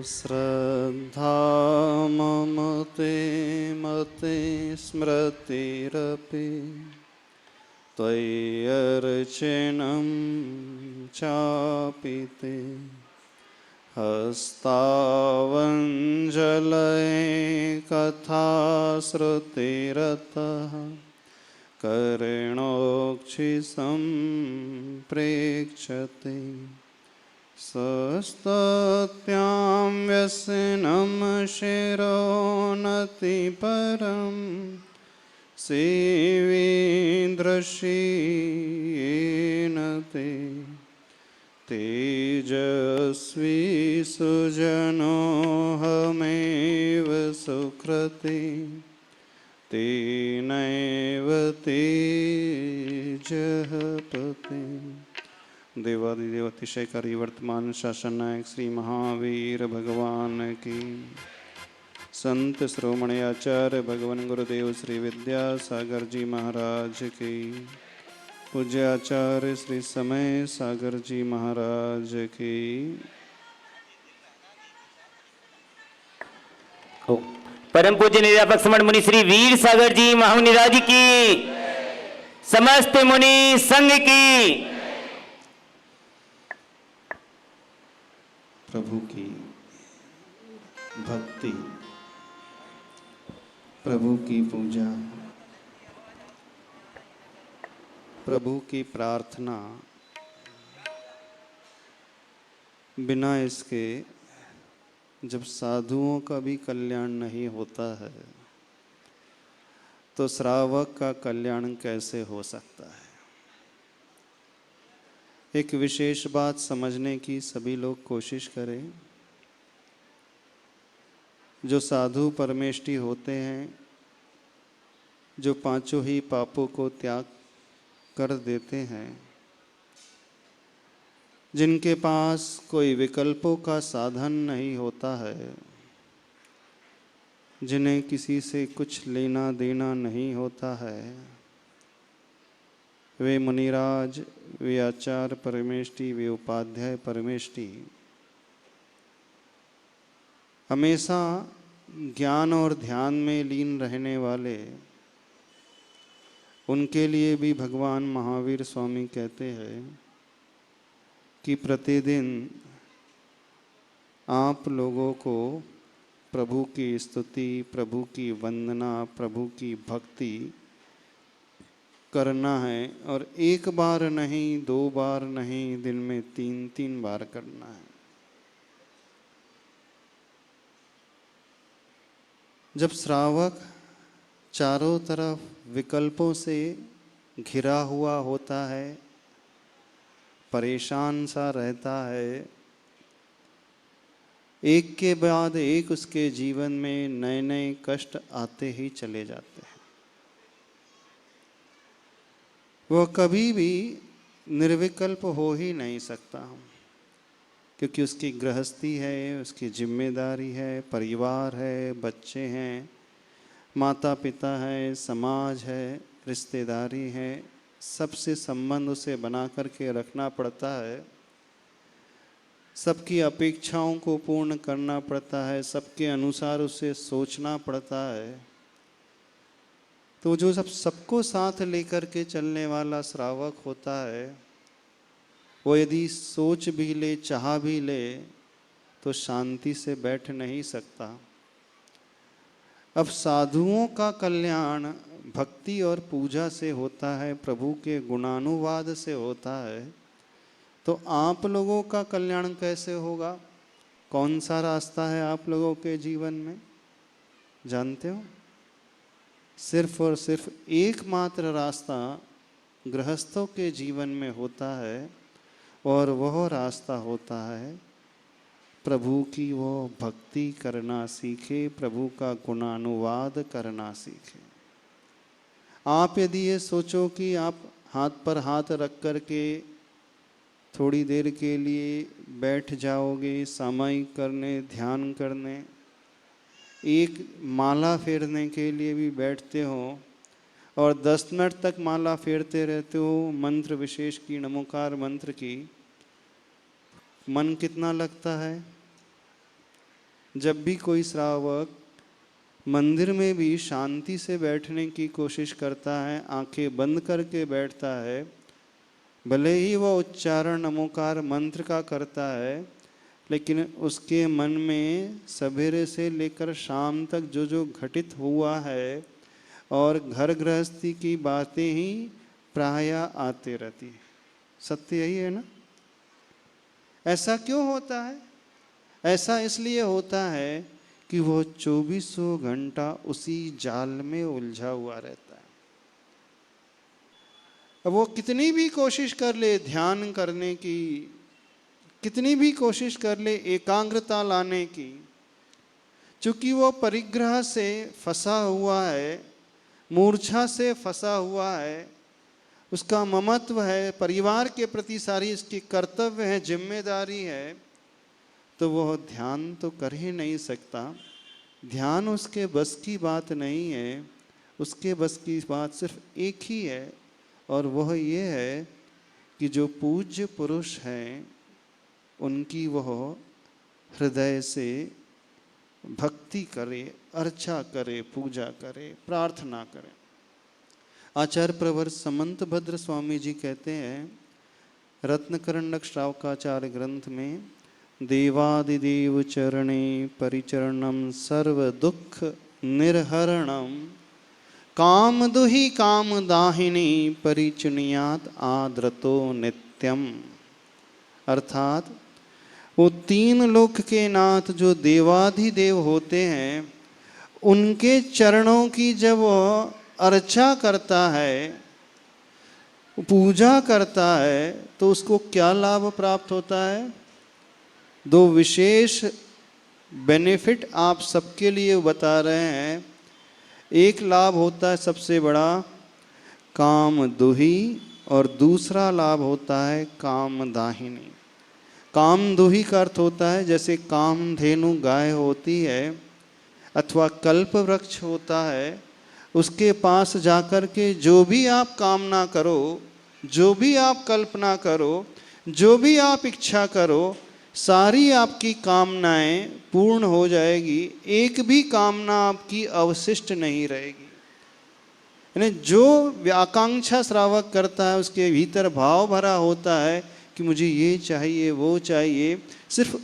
श्रद्धा मम ते मते स्मृतिरपि त्वय्यर्चनं चापि ते हस्तावञ्जलये कथाश्रुतिरतः कर्णोक्षिसम्प्रेक्षते सस्तत्यां व्यसनं शिरोनतिपरं सेवीन्द्रशीयेन ते तेजस्वी सुजनोऽहमेव सुकृते तेनैव तेजः पते। देवादिदेव अतिशयकारी वर्तमान शासन नायक श्री महावीर भगवान की, संत श्रोमणी आचार्य भगवान गुरुदेव श्री विद्यासागर जी महाराज की, पूज्य आचार्य श्री समय सागर जी महाराज की। परम पूज्य निरापक समण मुनि श्री वीर सागर जी महामुनिराज की, समस्त मुनि संघ की। प्रभु की भक्ति, प्रभु की पूजा, प्रभु की प्रार्थना, बिना इसके जब साधुओं का भी कल्याण नहीं होता है तो श्रावक का कल्याण कैसे हो सकता है। एक विशेष बात समझने की सभी लोग कोशिश करें। जो साधु परमेष्ठी होते हैं, जो पांचों ही पापों को त्याग कर देते हैं, जिनके पास कोई विकल्पों का साधन नहीं होता है, जिन्हें किसी से कुछ लेना देना नहीं होता है, वे मुनिराज, वे आचार्य परमेष्ठी, वे उपाध्याय परमेष्ठी हमेशा ज्ञान और ध्यान में लीन रहने वाले, उनके लिए भी भगवान महावीर स्वामी कहते हैं कि प्रतिदिन आप लोगों को प्रभु की स्तुति, प्रभु की वंदना, प्रभु की भक्ति करना है, और एक बार नहीं, दो बार नहीं, दिन में 3-3 बार करना है। जब श्रावक चारों तरफ विकल्पों से घिरा हुआ होता है, परेशान सा रहता है, एक के बाद एक उसके जीवन में नए नए कष्ट आते ही चले जाते हैं। वह कभी भी निर्विकल्प हो ही नहीं सकता, क्योंकि उसकी गृहस्थी है, उसकी जिम्मेदारी है, परिवार है, बच्चे हैं, माता पिता है, समाज है, रिश्तेदारी है, सबसे संबंध उसे बना करके रखना पड़ता है, सबकी अपेक्षाओं को पूर्ण करना पड़ता है, सबके अनुसार उसे सोचना पड़ता है। तो जो सबको साथ लेकर के चलने वाला श्रावक होता है, वो यदि सोच भी ले, चाह भी ले, तो शांति से बैठ नहीं सकता। अब साधुओं का कल्याण भक्ति और पूजा से होता है, प्रभु के गुणानुवाद से होता है, तो आप लोगों का कल्याण कैसे होगा? कौन सा रास्ता है आप लोगों के जीवन में, जानते हो? सिर्फ और सिर्फ एकमात्र रास्ता गृहस्थों के जीवन में होता है, और वह रास्ता होता है प्रभु की वो भक्ति करना सीखे, प्रभु का गुणानुवाद करना सीखे। आप यदि ये सोचो कि आप हाथ पर हाथ रख कर के थोड़ी देर के लिए बैठ जाओगे सामायिक करने, ध्यान करने, एक माला फेरने के लिए भी बैठते हो और 10 मिनट तक माला फेरते रहते हो मंत्र विशेष की, नमोकार मंत्र की, मन कितना लगता है? जब भी कोई श्रावक मंदिर में भी शांति से बैठने की कोशिश करता है, आंखें बंद करके बैठता है, भले ही वह उच्चारण नमोकार मंत्र का करता है, लेकिन उसके मन में सवेरे से लेकर शाम तक जो जो घटित हुआ है और घर गृहस्थी की बातें ही प्राय आते रहती है। सत्य यही है ना? ऐसा क्यों होता है? ऐसा इसलिए होता है कि वो 2400 घंटा उसी जाल में उलझा हुआ रहता है। अब वो कितनी भी कोशिश कर ले ध्यान करने की, कितनी भी कोशिश कर ले एकाग्रता लाने की, चूंकि वो परिग्रह से फंसा हुआ है, मूर्छा से फंसा हुआ है, उसका ममत्व है, परिवार के प्रति सारी इसकी कर्तव्य है, जिम्मेदारी है, तो वह ध्यान तो कर ही नहीं सकता। ध्यान उसके बस की बात नहीं है। उसके बस की बात सिर्फ एक ही है, और वह ये है कि जो पूज्य पुरुष हैं उनकी वह हृदय से भक्ति करे, अर्चा करे, पूजा करे, प्रार्थना करे। आचार्य प्रवर समंत भद्र स्वामी जी कहते हैं रत्नकरंडक श्रावकाचार्य ग्रंथ में, देवादिदेव चरणे परिचरणम सर्व दुख निर्हरणम कामदुहि कामदाहिनी परिचुनियात आद्रतो नित्यम। अर्थात वो तीन लोक के नाथ जो देवाधिदेव होते हैं, उनके चरणों की जब वह अर्चा करता है, पूजा करता है, तो उसको क्या लाभ प्राप्त होता है? दो विशेष बेनिफिट आप सबके लिए बता रहे हैं। एक लाभ होता है सबसे बड़ा काम दुही, और दूसरा लाभ होता है काम दाहिनी। काम दुही का अर्थ होता है जैसे कामधेनु गाय होती है अथवा कल्प वृक्ष होता है, उसके पास जाकर के जो भी आप कामना करो, जो भी आप कल्पना करो, जो भी आप इच्छा करो, सारी आपकी कामनाएं पूर्ण हो जाएगी, एक भी कामना आपकी अवशिष्ट नहीं रहेगी। यानी जो आकांक्षा श्रावक करता है उसके भीतर भाव भरा होता है कि मुझे ये चाहिए, वो चाहिए, सिर्फ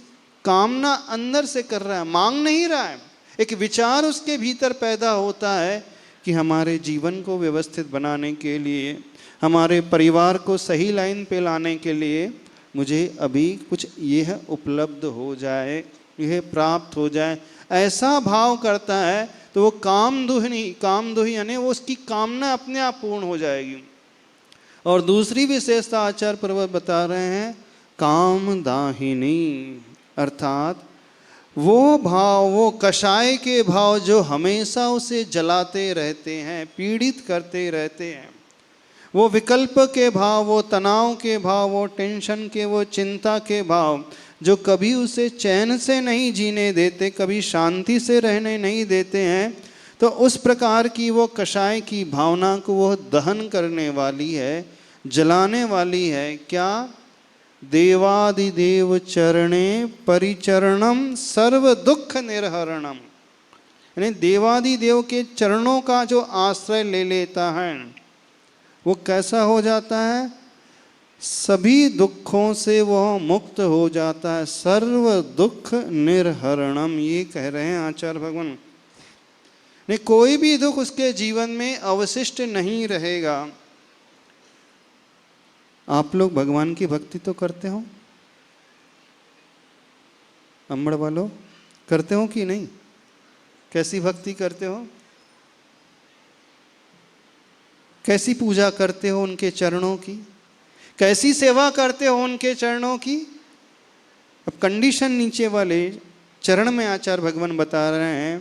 कामना अंदर से कर रहा है, मांग नहीं रहा है। एक विचार उसके भीतर पैदा होता है कि हमारे जीवन को व्यवस्थित बनाने के लिए, हमारे परिवार को सही लाइन पे लाने के लिए मुझे अभी कुछ यह उपलब्ध हो जाए, यह प्राप्त हो जाए, ऐसा भाव करता है, तो वो कामदुही यानी वो उसकी कामना अपने आप पूर्ण हो जाएगी। और दूसरी विशेषता आचार्य पर्वत बता रहे हैं कामदाहिनी, अर्थात वो भाव, वो कषाय के भाव जो हमेशा उसे जलाते रहते हैं, पीड़ित करते रहते हैं, वो विकल्प के भाव, वो तनाव के भाव, वो टेंशन के, वो चिंता के भाव जो कभी उसे चैन से नहीं जीने देते, कभी शांति से रहने नहीं देते हैं, तो उस प्रकार की वो कषाय की भावना को वो दहन करने वाली है, जलाने वाली है। क्या? देवादिदेव चरणे परिचरणम सर्व दुख निर्हरणम, यानी देवादिदेव के चरणों का जो आश्रय ले लेता है वो कैसा हो जाता है? सभी दुखों से वह मुक्त हो जाता है। सर्व दुख निर्हरणम, ये कह रहे हैं आचार्य भगवान ने। कोई भी दुख उसके जीवन में अवशिष्ट नहीं रहेगा। आप लोग भगवान की भक्ति तो करते हो, अम्बड़ वालों, करते हो कि नहीं? कैसी भक्ति करते हो? कैसी पूजा करते हो उनके चरणों की? कैसी सेवा करते हो उनके चरणों की? अब कंडीशन नीचे वाले चरण में आचार्य भगवान बता रहे हैं,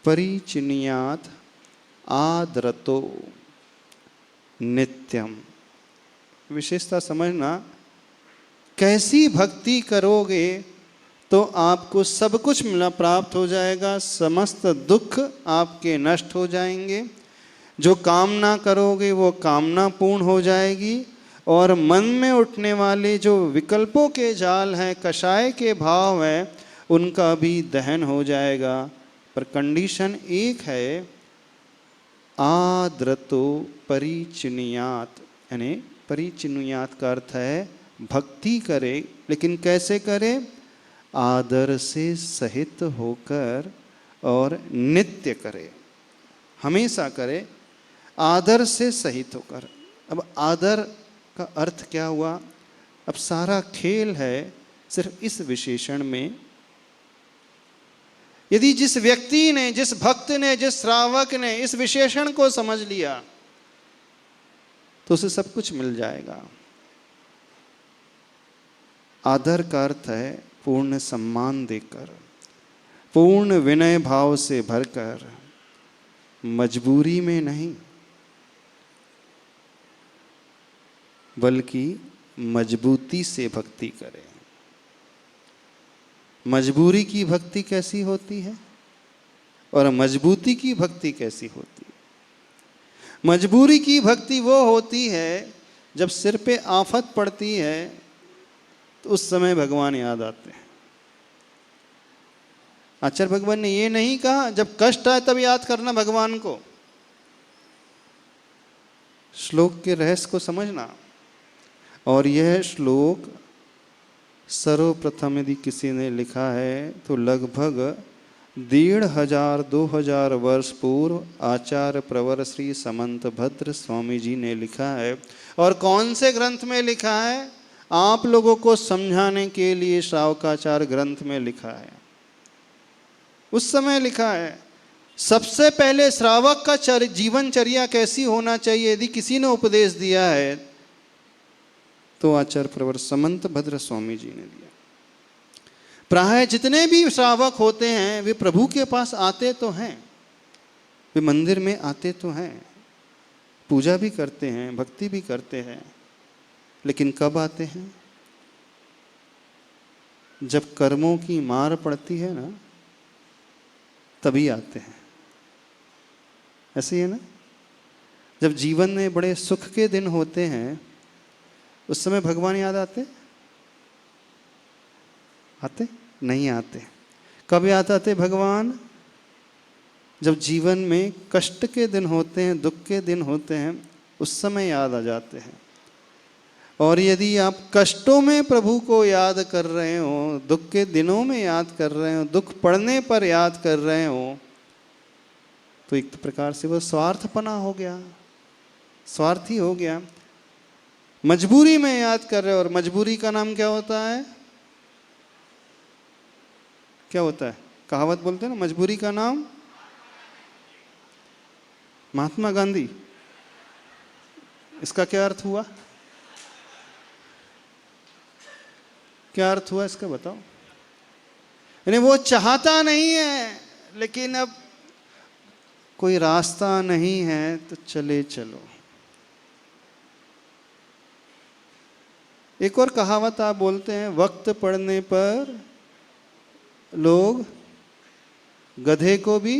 परिचिनियात आदरतो नित्यम। विशेषता समझना, कैसी भक्ति करोगे तो आपको सब कुछ मिला प्राप्त हो जाएगा, समस्त दुख आपके नष्ट हो जाएंगे, जो कामना करोगे वो कामना पूर्ण हो जाएगी, और मन में उठने वाले जो विकल्पों के जाल हैं, कषाय के भाव हैं, उनका भी दहन हो जाएगा। पर कंडीशन एक है, आदृतो परिचिनुयात, यानी परिचिनुयात का अर्थ है भक्ति करे, लेकिन कैसे करे? आदर से सहित होकर और नित्य करे, हमेशा करे, आदर से सहित होकर। अब आदर का अर्थ क्या हुआ? अब सारा खेल है सिर्फ इस विशेषण में। यदि जिस व्यक्ति ने, जिस भक्त ने, जिस श्रावक ने इस विशेषण को समझ लिया तो उसे सब कुछ मिल जाएगा। आदर का अर्थ है पूर्ण सम्मान देकर, पूर्ण विनय भाव से भरकर, मजबूरी में नहीं बल्कि मजबूती से भक्ति करें। मजबूरी की भक्ति कैसी होती है और मजबूती की भक्ति कैसी होती है? मजबूरी की भक्ति वो होती है जब सिर पे आफत पड़ती है तो उस समय भगवान याद आते हैं। आचार्य भगवान ने ये नहीं कहा जब कष्ट आए तब याद करना भगवान को। श्लोक के रहस्य को समझना। और यह श्लोक सर्वप्रथम यदि किसी ने लिखा है तो लगभग 1500-2000 वर्ष पूर्व आचार्य प्रवर श्री समंत भद्र स्वामी जी ने लिखा है। और कौन से ग्रंथ में लिखा है? आप लोगों को समझाने के लिए श्रावकाचार ग्रंथ में लिखा है। उस समय लिखा है। सबसे पहले श्रावक का जीवनचर्या कैसी होना चाहिए यदि किसी ने उपदेश दिया है तो आचार्य प्रवर समंत भद्र स्वामी जी ने दिया। प्राय जितने भी श्रावक होते हैं वे प्रभु के पास आते तो हैं, वे मंदिर में आते तो हैं, पूजा भी करते हैं, भक्ति भी करते हैं, लेकिन कब आते हैं? जब कर्मों की मार पड़ती है ना तभी आते हैं। ऐसे ही है ना? जब जीवन में बड़े सुख के दिन होते हैं उस समय भगवान याद आते? आते नहीं आते। कब याद आते भगवान? जब जीवन में कष्ट के दिन होते हैं, दुख के दिन होते हैं, उस समय याद आ जाते हैं। और यदि आप कष्टों में प्रभु को याद कर रहे हो, दुख के दिनों में याद कर रहे हो, दुख पड़ने पर याद कर रहे हो, तो एक प्रकार से वो स्वार्थपना हो गया, स्वार्थी हो गया। मजबूरी में याद कर रहे हो, और मजबूरी का नाम क्या होता है? क्या होता है? कहावत बोलते हैं ना, मजबूरी का नाम महात्मा गांधी। इसका क्या अर्थ हुआ? क्या अर्थ हुआ इसका बताओ? यानी वो चाहता नहीं है लेकिन अब कोई रास्ता नहीं है तो चले चलो। एक और कहावत आप बोलते हैं, वक्त पड़ने पर लोग गधे को भी,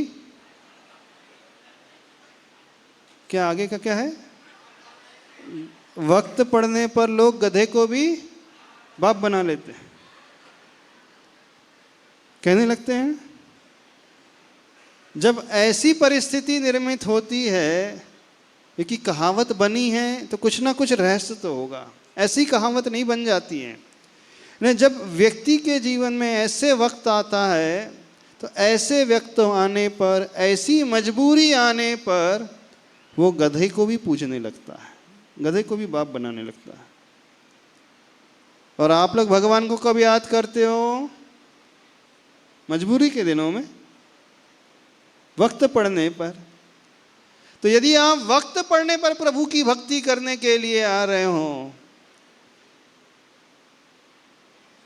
क्या आगे का क्या है? वक्त पड़ने पर लोग गधे को भी बाप बना लेते हैं, कहने लगते हैं। जब ऐसी परिस्थिति निर्मित होती है, क्योंकि कहावत बनी है तो कुछ ना कुछ रहस्य तो होगा, ऐसी कहावत नहीं बन जाती है। जब व्यक्ति के जीवन में ऐसे वक्त आता है तो ऐसे वक्त आने पर, ऐसी मजबूरी आने पर वो गधे को भी पूजने लगता है, गधे को भी बाप बनाने लगता है। और आप लोग भगवान को कब याद करते हो? मजबूरी के दिनों में, वक्त पड़ने पर। तो यदि आप वक्त पड़ने पर प्रभु की भक्ति करने के लिए आ रहे हो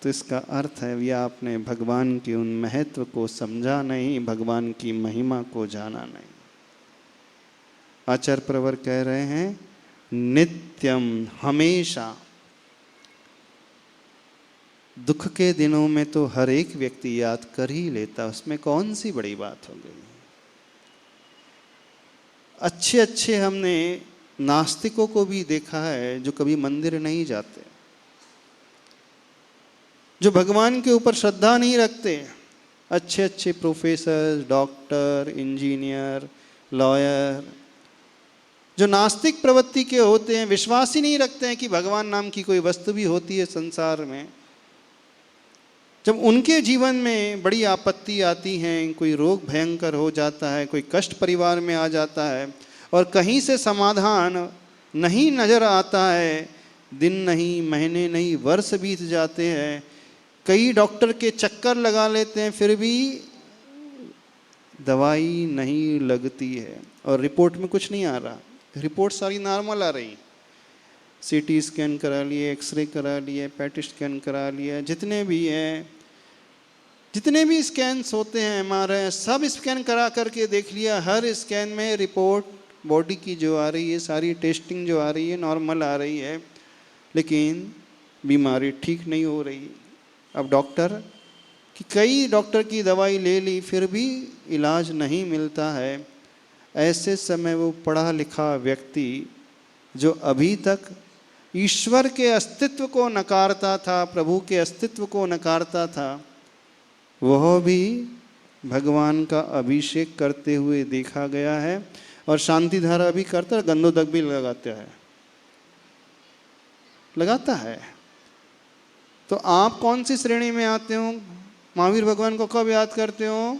तो इसका अर्थ है या आपने भगवान के उन महत्व को समझा नहीं, भगवान की महिमा को जाना नहीं। आचार्य प्रवर कह रहे हैं नित्यम, हमेशा। दुख के दिनों में तो हर एक व्यक्ति याद कर ही लेता, उसमें कौन सी बड़ी बात हो गई। अच्छे अच्छे हमने नास्तिकों को भी देखा है जो कभी मंदिर नहीं जाते, जो भगवान के ऊपर श्रद्धा नहीं रखते, अच्छे अच्छे प्रोफेसर, डॉक्टर, इंजीनियर, लॉयर, जो नास्तिक प्रवृत्ति के होते हैं, विश्वास ही नहीं रखते हैं कि भगवान नाम की कोई वस्तु भी होती है संसार में, जब उनके जीवन में बड़ी आपत्ति आती हैं, कोई रोग भयंकर हो जाता है, कोई कष्ट परिवार में आ जाता है और कहीं से समाधान नहीं नज़र आता है, दिन नहीं, महीने नहीं, वर्ष बीत जाते हैं, कई डॉक्टर के चक्कर लगा लेते हैं, फिर भी दवाई नहीं लगती है और रिपोर्ट में कुछ नहीं आ रहा, रिपोर्ट सारी नॉर्मल आ रही, सीटी स्कैन करा लिए, एक्सरे करा लिए, पैट स्कैन करा लिया, जितने भी हैं, जितने भी स्कैन्स होते हैं हमारे, सब स्कैन करा करके देख लिया, हर स्कैन में रिपोर्ट बॉडी की जो आ रही है, सारी टेस्टिंग जो आ रही है नॉर्मल आ रही है, लेकिन बीमारी ठीक नहीं हो रही। अब डॉक्टर कि कई डॉक्टर की दवाई ले ली, फिर भी इलाज नहीं मिलता है। ऐसे समय वो पढ़ा लिखा व्यक्ति जो अभी तक ईश्वर के अस्तित्व को नकारता था, प्रभु के अस्तित्व को नकारता था, वह भी भगवान का अभिषेक करते हुए देखा गया है और शांति धारा भी करता है, गंधोदक भी लगाता है। तो आप कौन सी श्रेणी में आते हो? महावीर भगवान को कब याद करते हो?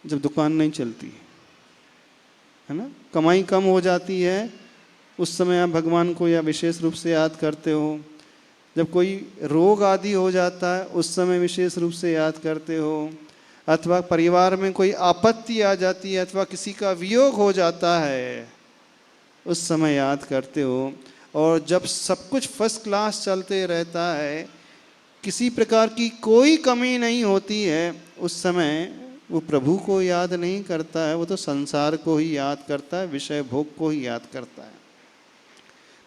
जब दुकान नहीं चलती है ना, कमाई कम हो जाती है, उस समय आप भगवान को या विशेष रूप से याद करते हो। जब कोई रोग आदि हो जाता है, उस समय विशेष रूप से याद करते हो। अथवा परिवार में कोई आपत्ति आ जाती है, अथवा किसी का वियोग हो जाता है, उस समय याद करते हो। और जब सब कुछ फर्स्ट क्लास चलते रहता है, किसी प्रकार की कोई कमी नहीं होती है, उस समय वो प्रभु को याद नहीं करता है, वो तो संसार को ही याद करता है, विषय भोग को ही याद करता है।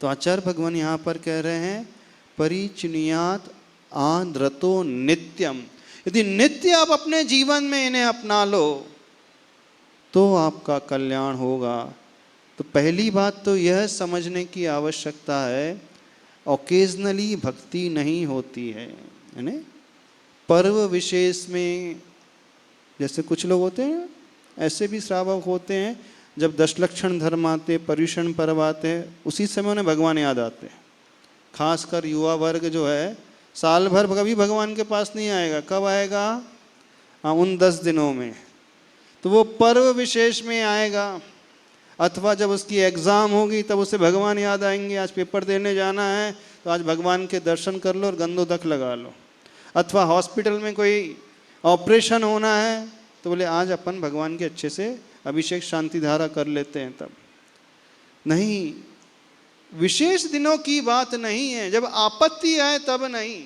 तो आचार्य भगवान यहाँ पर कह रहे हैं परिचिनियात आंध्रतो नित्यम, यदि नित्य आप अपने जीवन में इन्हें अपना लो तो आपका कल्याण होगा। तो पहली बात तो यह समझने की आवश्यकता है, ओकेजनली भक्ति नहीं होती है, यानी पर्व विशेष में, जैसे कुछ लोग होते हैं ऐसे भी श्रावक होते हैं, जब 10 लक्षण धर्म आते, पर्युषण पर्व आते हैं, उसी समय उन्हें भगवान याद आते हैं। खासकर युवा वर्ग जो है, साल भर कभी भगवान के पास नहीं आएगा, कब आएगा? हाँ, उन 10 दिनों में। तो वो पर्व विशेष में आएगा, अथवा जब उसकी एग्ज़ाम होगी तब उसे भगवान याद आएंगे, आज पेपर देने जाना है तो आज भगवान के दर्शन कर लो और गंधोदक लगा लो। अथवा हॉस्पिटल में कोई ऑपरेशन होना है तो बोले आज अपन भगवान के अच्छे से अभिषेक शांति धारा कर लेते हैं। तब नहीं, विशेष दिनों की बात नहीं है, जब आपत्ति आए तब नहीं।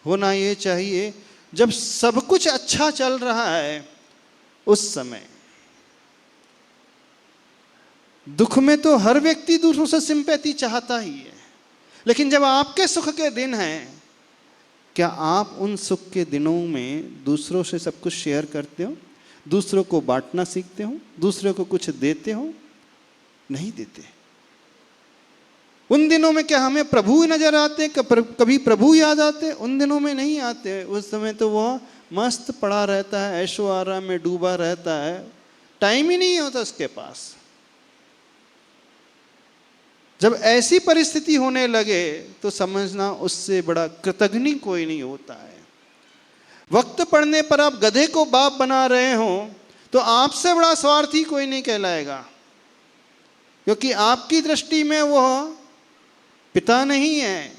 होना ये चाहिए जब सब कुछ अच्छा चल रहा है उस समय। दुख में तो हर व्यक्ति दूसरों से सिंपैथी चाहता ही है, लेकिन जब आपके सुख के दिन हैं, क्या आप उन सुख के दिनों में दूसरों से सब कुछ शेयर करते हो? दूसरों को बांटना सीखते हो? दूसरों को कुछ देते हो? नहीं देते। उन दिनों में क्या हमें प्रभु नजर आते? कभी प्रभु याद आते? उन दिनों में नहीं आते। उस समय तो वह मस्त पड़ा रहता है, ऐशो आराम में डूबा रहता है, टाइम ही नहीं होता उसके पास। जब ऐसी परिस्थिति होने लगे तो समझना उससे बड़ा कृतघ्नि कोई नहीं होता है। वक्त पड़ने पर आप गधे को बाप बना रहे हो तो आपसे बड़ा स्वार्थी कोई नहीं कहलाएगा, क्योंकि आपकी दृष्टि में वह पिता नहीं है।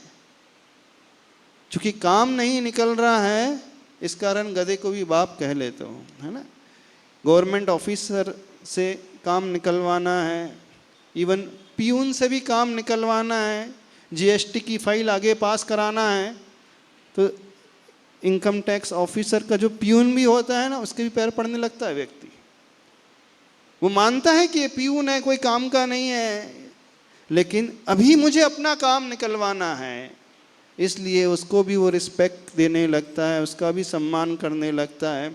चूंकि काम नहीं निकल रहा है, इस कारण गधे को भी बाप कह लेते हो, है ना। गवर्नमेंट ऑफिसर से काम निकलवाना है, इवन पियून से भी काम निकलवाना है, जीएसटी की फाइल आगे पास कराना है, तो इनकम टैक्स ऑफिसर का जो पियून भी होता है ना, उसके भी पैर पड़ने लगता है व्यक्ति। वो मानता है कि ये पियून है, कोई काम का नहीं है, लेकिन अभी मुझे अपना काम निकलवाना है, इसलिए उसको भी वो रिस्पेक्ट देने लगता है, उसका भी सम्मान करने लगता है।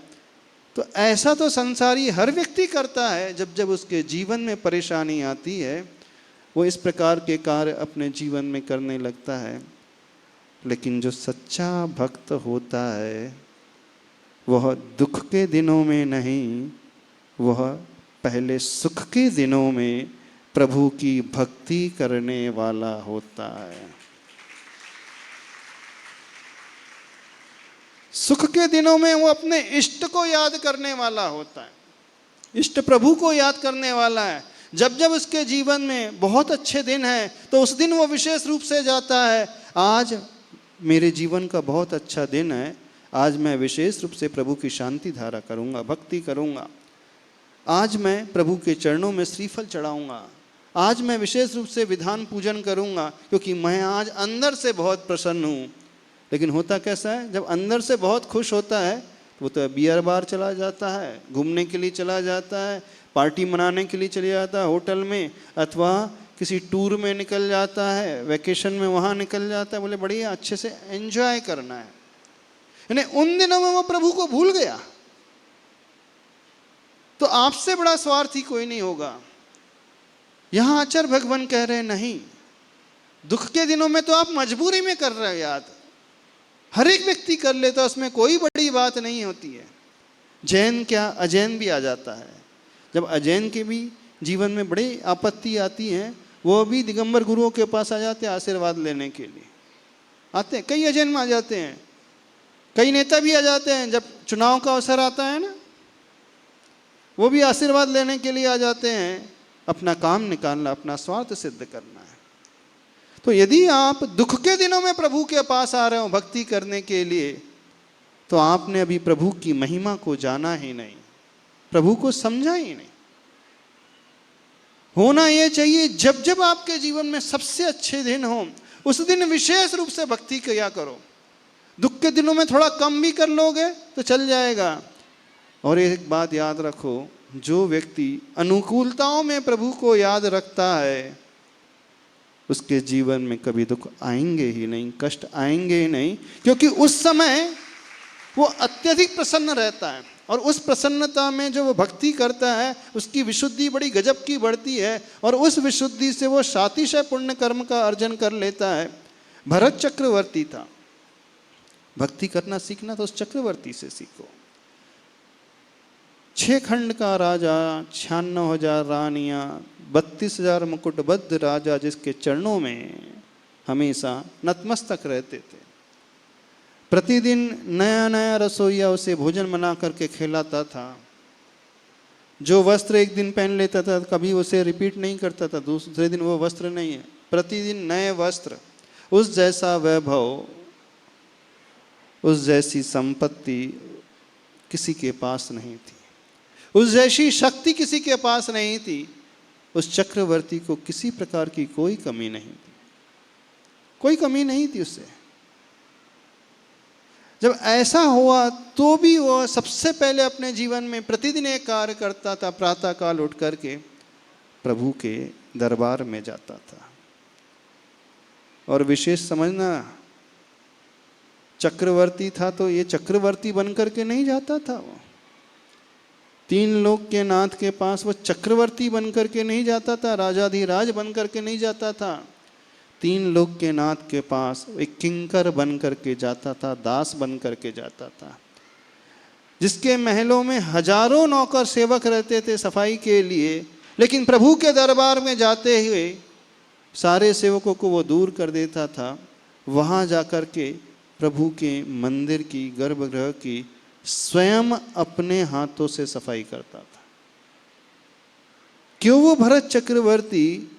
तो ऐसा तो संसारी हर व्यक्ति करता है। जब जब उसके जीवन में परेशानी आती है, वो इस प्रकार के कार्य अपने जीवन में करने लगता है। लेकिन जो सच्चा भक्त होता है वह दुख के दिनों में नहीं, वह पहले सुख के दिनों में प्रभु की भक्ति करने वाला होता है। सुख के दिनों में वो अपने इष्ट को याद करने वाला होता है, इष्ट प्रभु को याद करने वाला है। जब जब उसके जीवन में बहुत अच्छे दिन हैं तो उस दिन वो विशेष रूप से जाता है, आज मेरे जीवन का बहुत अच्छा दिन है, आज मैं विशेष रूप से प्रभु की शांति धारा करूंगा, भक्ति करूंगा, आज मैं प्रभु के चरणों में श्रीफल चढ़ाऊंगा, आज मैं विशेष रूप से विधान पूजन करूंगा, क्योंकि मैं आज अंदर से बहुत प्रसन्न हूँ। लेकिन होता कैसा है, जब अंदर से बहुत खुश होता है तो वो तो बियर बार चला जाता है, घूमने के लिए चला जाता है, पार्टी मनाने के लिए चले जाता है होटल में, अथवा किसी टूर में निकल जाता है, वैकेशन में वहाँ निकल जाता है, बोले बढ़िया अच्छे से एंजॉय करना है। यानी उन दिनों में वो प्रभु को भूल गया। तो आपसे बड़ा स्वार्थी कोई नहीं होगा। यहां आचार्य भगवान कह रहे नहीं, दुख के दिनों में तो आप मजबूरी में कर रहे हो याद, हर एक व्यक्ति कर लेता, उसमें कोई बड़ी बात नहीं होती है। जैन क्या, अजैन भी आ जाता है। जब अजैन के भी जीवन में बड़ी आपत्ति आती है, वो भी दिगंबर गुरुओं के पास आ जाते हैं आशीर्वाद लेने के लिए, आते हैं, कई अजैन में आ जाते हैं, कई नेता भी आ जाते हैं। जब चुनाव का अवसर आता है ना, वो भी आशीर्वाद लेने के लिए आ जाते हैं, अपना काम निकालना, अपना स्वार्थ सिद्ध करना है। तो यदि आप दुख के दिनों में प्रभु के पास आ रहे हो भक्ति करने के लिए, तो आपने अभी प्रभु की महिमा को जाना ही नहीं, प्रभु को समझा ही नहीं। होना यह चाहिए जब जब आपके जीवन में सबसे अच्छे दिन हो, उस दिन विशेष रूप से भक्ति किया करो। दुख के दिनों में थोड़ा कम भी कर लोगे तो चल जाएगा। और एक बात याद रखो, जो व्यक्ति अनुकूलताओं में प्रभु को याद रखता है, उसके जीवन में कभी दुख आएंगे ही नहीं, कष्ट आएंगे ही नहीं, क्योंकि उस समय वो अत्यधिक प्रसन्न रहता है। और उस प्रसन्नता में जो वो भक्ति करता है, उसकी विशुद्धि बड़ी गजब की बढ़ती है, और उस विशुद्धि से वो सातिशय पुण्य कर्म का अर्जन कर लेता है। भरत चक्रवर्ती था, भक्ति करना सीखना तो उस चक्रवर्ती से सीखो। 6 खंड का राजा, 96,000 रानियां, 32,000 मुकुटबद्ध राजा, जिसके चरणों में हमेशा नतमस्तक रहते थे। प्रतिदिन नया नया रसोइया उसे भोजन बना करके खिलाता था। जो वस्त्र एक दिन पहन लेता था, कभी उसे रिपीट नहीं करता था, दूसरे दिन वो वस्त्र नहीं है, प्रतिदिन नए वस्त्र। उस जैसा वैभव, उस जैसी संपत्ति किसी के पास नहीं थी, उस जैसी शक्ति किसी के पास नहीं थी। उस चक्रवर्ती को किसी प्रकार की कोई कमी नहीं थी, कोई कमी नहीं थी उससे। जब ऐसा हुआ तो भी वो सबसे पहले अपने जीवन में प्रतिदिन एक कार्य करता था, प्रातः काल उठ करके प्रभु के दरबार में जाता था। और विशेष समझना, चक्रवर्ती था तो ये चक्रवर्ती बन करके नहीं जाता था, वो 3 लोक के नाथ के पास वो चक्रवर्ती बन करके नहीं जाता था, राजाधिराज बन करके नहीं जाता था। 3 लोक के नाथ के पास एक किंकर बन करके जाता था, दास बन करके जाता था, जिसके महलों में हजारों नौकर सेवक रहते थे सफाई के लिए। लेकिन प्रभु के दरबार में जाते हुए सारे सेवकों को वो दूर कर देता था। वहाँ जाकर के प्रभु के मंदिर की, गर्भगृह की स्वयं अपने हाथों से सफाई करता था। क्यों? वो भरत चक्रवर्ती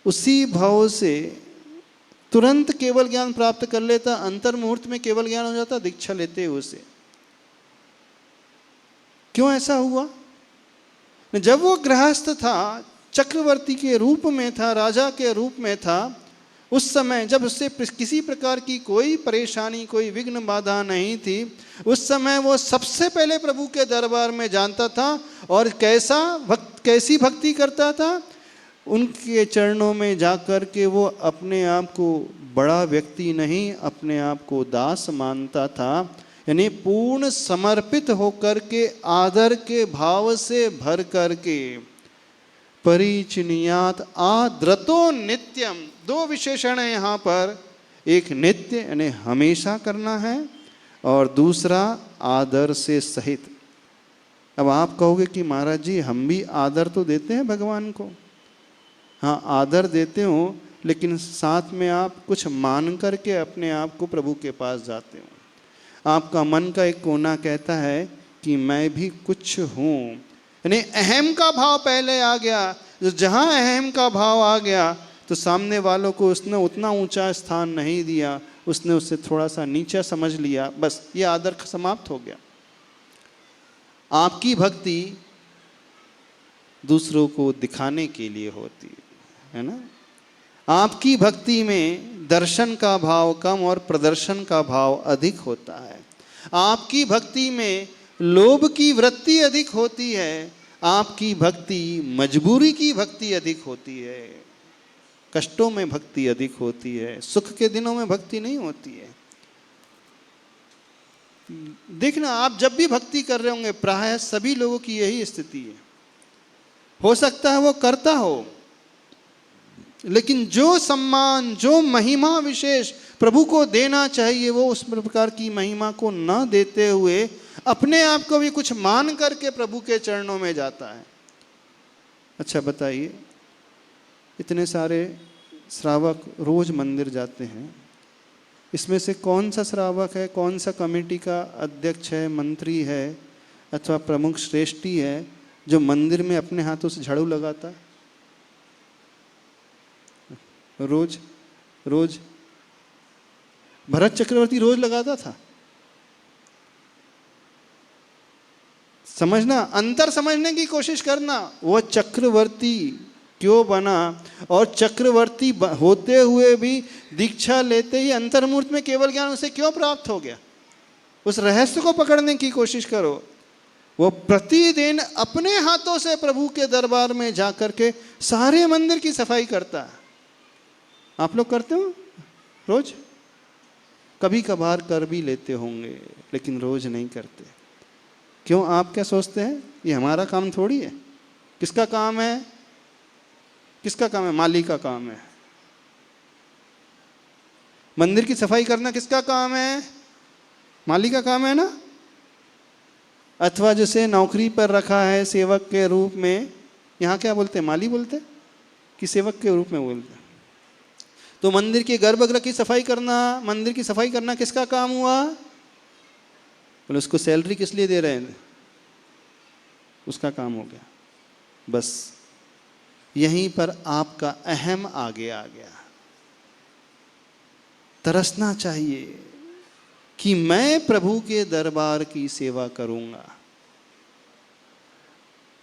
उसी भाव से तुरंत केवल ज्ञान प्राप्त कर लेता, अंतर मुहूर्त में केवल ज्ञान हो जाता दीक्षा लेते हुए से। क्यों ऐसा हुआ? जब वो गृहस्थ था, चक्रवर्ती के रूप में था, राजा के रूप में था, उस समय जब उससे किसी प्रकार की कोई परेशानी, कोई विघ्न बाधा नहीं थी, उस समय वो सबसे पहले प्रभु के दरबार में जानता था। और कैसी भक्ति करता था? उनके चरणों में जाकर के वो अपने आप को बड़ा व्यक्ति नहीं, अपने आप को दास मानता था। यानी पूर्ण समर्पित होकर के, आदर के भाव से भर करके, परिचिनियात आद्रतो नित्यम। 2 विशेषण है यहाँ पर। एक नित्य यानी हमेशा करना है और दूसरा आदर से सहित। अब आप कहोगे कि महाराज जी हम भी आदर तो देते हैं भगवान को। हाँ, आदर देते हो, लेकिन साथ में आप कुछ मान करके अपने आप को प्रभु के पास जाते हो। आपका मन का एक कोना कहता है कि मैं भी कुछ हूँ, यानी अहम का भाव पहले आ गया। जो जहाँ अहम का भाव आ गया तो सामने वालों को उसने उतना ऊंचा स्थान नहीं दिया, उसने उससे थोड़ा सा नीचा समझ लिया, बस ये आदर समाप्त हो गया। आपकी भक्ति दूसरों को दिखाने के लिए होती है ना। आपकी भक्ति में दर्शन का भाव कम और प्रदर्शन का भाव अधिक होता है। आपकी भक्ति में लोभ की वृत्ति अधिक होती है। आपकी भक्ति मजबूरी की भक्ति अधिक होती है। कष्टों में भक्ति अधिक होती है, सुख के दिनों में भक्ति नहीं होती है। देखना, आप जब भी भक्ति कर रहे होंगे प्रायः सभी लोगों की यही स्थिति है। हो सकता है वो करता हो, लेकिन जो सम्मान, जो महिमा विशेष प्रभु को देना चाहिए वो उस प्रकार की महिमा को न देते हुए अपने आप को भी कुछ मान करके प्रभु के चरणों में जाता है। अच्छा बताइए, इतने सारे श्रावक रोज मंदिर जाते हैं, इसमें से कौन सा श्रावक है, कौन सा कमेटी का अध्यक्ष है, मंत्री है अथवा प्रमुख श्रेष्ठी है जो मंदिर में अपने हाथों से झाड़ू लगाता है? रोज रोज भरत चक्रवर्ती रोज लगाता था। समझना, अंतर समझने की कोशिश करना। वो चक्रवर्ती क्यों बना और चक्रवर्ती होते हुए भी दीक्षा लेते ही अंतर्मूर्त में केवल ज्ञान उसे क्यों प्राप्त हो गया? उस रहस्य को पकड़ने की कोशिश करो। वो प्रतिदिन अपने हाथों से प्रभु के दरबार में जाकर के सारे मंदिर की सफाई करता है। आप लोग करते हो रोज? कभी कभार कर भी लेते होंगे, लेकिन रोज नहीं करते। क्यों? आप क्या सोचते हैं ये हमारा काम थोड़ी है? किसका काम है? किसका काम है? माली का काम है। मंदिर की सफाई करना किसका काम है? माली का काम है ना। अथवा जिसे नौकरी पर रखा है सेवक के रूप में, यहाँ क्या बोलते हैं, माली बोलते हैं कि सेवक के रूप में बोलते हैं? तो मंदिर के गर्भगृह की सफाई करना, मंदिर की सफाई करना किसका काम हुआ? बोले उसको सैलरी किस लिए दे रहे हैं? उसका काम हो गया। बस यहीं पर आपका अहम आगे आ गया। तरसना चाहिए कि मैं प्रभु के दरबार की सेवा करूंगा।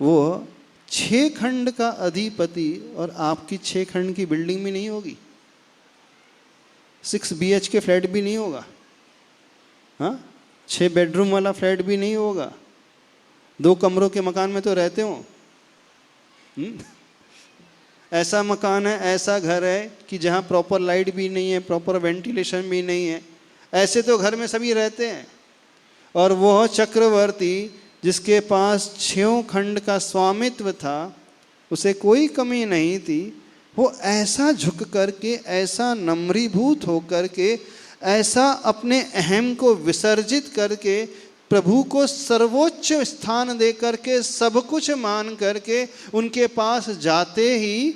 वो 6 खंड का अधिपति और आपकी 6 खंड की बिल्डिंग भी नहीं होगी, 6 BHK फ्लैट भी नहीं होगा, हाँ 6 बेडरूम वाला फ्लैट भी नहीं होगा। 2 कमरों के मकान में तो रहते हो। ऐसा मकान है, ऐसा घर है कि जहाँ प्रॉपर लाइट भी नहीं है, प्रॉपर वेंटिलेशन भी नहीं है, ऐसे तो घर में सभी रहते हैं। और वह चक्रवर्ती जिसके पास 6 खंड का स्वामित्व था, उसे कोई कमी नहीं थी, वो ऐसा झुक करके, ऐसा नम्रीभूत होकर के, ऐसा अपने अहम को विसर्जित करके प्रभु को सर्वोच्च स्थान दे करके, सब कुछ मान करके उनके पास जाते ही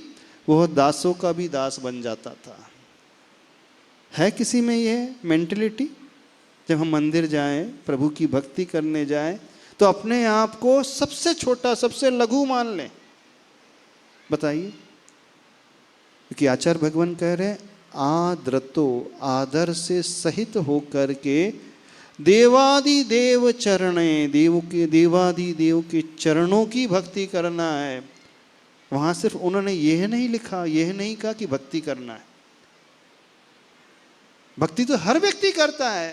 वह दासों का भी दास बन जाता था। है किसी में यह मेंटलिटी? जब हम मंदिर जाएं, प्रभु की भक्ति करने जाएं, तो अपने आप को सबसे छोटा, सबसे लघु मान लें? बताइए। क्योंकि आचार्य भगवान कह रहे हैं, आदरतो, आदर से सहित होकर के देवादि देव चरणे, देवादि देव के चरणों की भक्ति करना है। वहां सिर्फ उन्होंने यह नहीं लिखा, यह नहीं कहा कि भक्ति करना है। भक्ति तो हर व्यक्ति करता है,